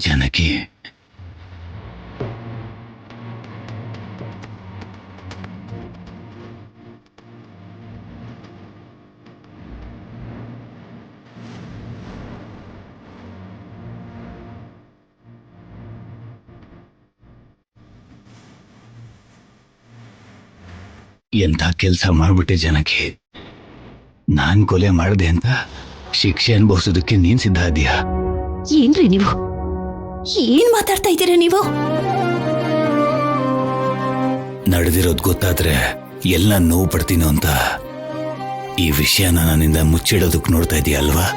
ಜನಕಿ, ಎಂಥ ಕೆಲಸ ಮಾಡ್ಬಿಟ್ಟೆ ಜನಕಿ. ನಾನ್ ಕೊಲೆ ಮಾಡಿದೆ ಅಂತ ಶಿಕ್ಷೆ ಅನುಭವಿಸೋದಕ್ಕೆ ನೀನ್ ಸಿದ್ಧ ಇದೀಯಾ? ಏನ್ರಿ ನೀವು, ಏನ್ ಮಾತಾಡ್ತಾ ಇದ್ದೀರಾ ನೀವು? ನಡೆದಿರೋದು ಗೊತ್ತಾದ್ರೆ ಎಲ್ಲ ನೋವು ಪಡ್ತೀನೋ ಅಂತ ಈ ವಿಷಯನ ನನ್ನಿಂದ ಮುಚ್ಚಿಡೋದಕ್ಕೆ ನೋಡ್ತಾ ಇದೀಯ ಅಲ್ವಾ?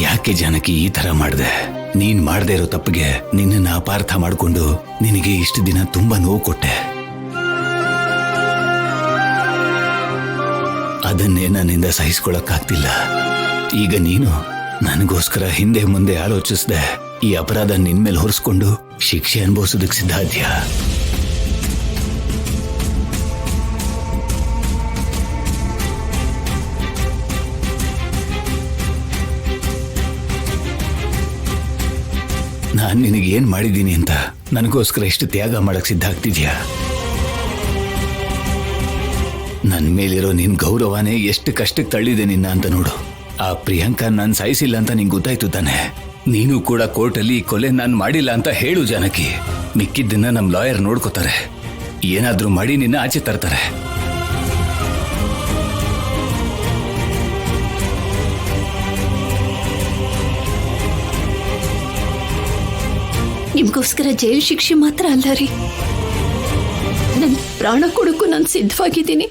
ಯಾಕೆ ಜನಕಿ ಈ ತರ ಮಾಡ್ದೆ? ನೀನ್ ಮಾಡದೇ ಇರೋ ತಪ್ಪಿಗೆ ನಿನ್ನನ್ನ ಅಪಾರ್ಥ ಮಾಡ್ಕೊಂಡು ನಿನಗೆ ಇಷ್ಟು ದಿನ ತುಂಬಾ ನೋವು ಕೊಟ್ಟೆ. ಅದನ್ನೇ ನನ್ನಿಂದ ಸಹಿಸ್ಕೊಳಕ್ಕಾಗ್ತಿಲ್ಲ. ಈಗ ನೀನು ನನಗೋಸ್ಕರ ಹಿಂದೆ ಮುಂದೆ ಆಲೋಚಿಸ್ದೆ ಈ ಅಪರಾಧ ನಿನ್ ಮೇಲೆ ಹೊರಿಸ್ಕೊಂಡು ಶಿಕ್ಷೆ ಅನುಭವಿಸೋದಕ್ಕೆ ಸಿದ್ಧ ಇದೆಯಾ? ನಾನ್ ನಿನಗೆ ಏನ್ ಮಾಡಿದ್ದೀನಿ ಅಂತ ನನಗೋಸ್ಕರ ಇಷ್ಟು ತ್ಯಾಗ ಮಾಡಕ್ ಸಿದ್ಧ ಆಗ್ತಿದ್ಯಾ? ನನ್ ಮೇಲಿರೋ ನಿನ್ ಗೌರವನೇ ಎಷ್ಟು ಕಷ್ಟಕ್ಕೆ ತಳ್ಳಿದೆ ನಿನ್ನ ಅಂತ ನೋಡು. ಆ ಪ್ರಿಯಾಂಕಾ ನಾನ್ ಸಾಯಿಸಿಲ್ಲ ಅಂತ ನಿಂಗೆ ಗೊತ್ತಾಯ್ತು ತಾನೆ? ನೀನು ಕೂಡ ಕೋರ್ಟಲ್ಲಿ ಈ ಕೊಲೆ ನಾನ್ ಮಾಡಿಲ್ಲ ಅಂತ ಹೇಳು ಜನಕಿ. ಮಿಕ್ಕಿದ್ದನ್ನ ನಮ್ ಲಾಯರ್ ನೋಡ್ಕೋತಾರೆ. ಏನಾದ್ರೂ ಮಾಡಿ ನಿನ್ನ ಆಚೆ ತರ್ತಾರೆ. ನಿಮ್ಗೋಸ್ಕರ ಜೈಲು ಶಿಕ್ಷೆ ಮಾತ್ರ ಅಲ್ಲ ರೀ, ನನ್ ಪ್ರಾಣ ಕೊಡಕ್ಕೂ ನಾನು ಸಿದ್ಧವಾಗಿದ್ದೀನಿ.